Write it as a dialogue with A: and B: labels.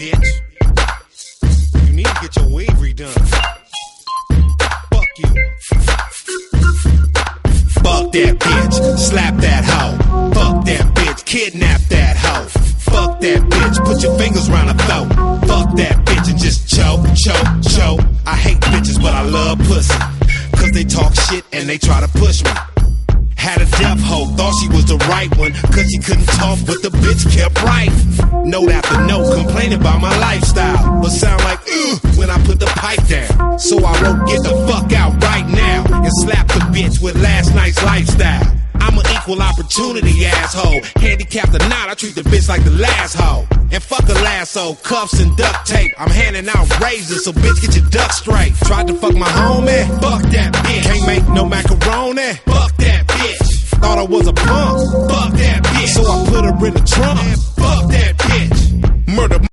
A: bitch. You need to get your wave redone. Fuck you. Fuck that bitch, slap that hoe. Fuck that bitch, kidnap that hoe. Fuck that bitch, put your fingers round her throat. Fuck that bitch and just choke, choke, choke. I hate bitches, but I love pussy. Cause they talk shit and they try to push me. Had a deaf hoe, thought she was the right one. Cause she couldn't talk, but the bitch kept writing. Note after note, complaining about my lifestyle. But sound like, when I put the pipe down. So I wrote, get the fuck out right now. And slap the bitch with last night's lifestyle. I'm an equal opportunity asshole. Handicapped or not, I treat the bitch like the last hoe. And fuck a lasso, cuffs and duct tape. I'm handing out razors, so bitch get your duck straight. Tried to fuck my homie, fuck that bitch. Can't make no macaroni, fuck that bitch. Thought I was a punk, fuck that bitch. So I put her in the trunk.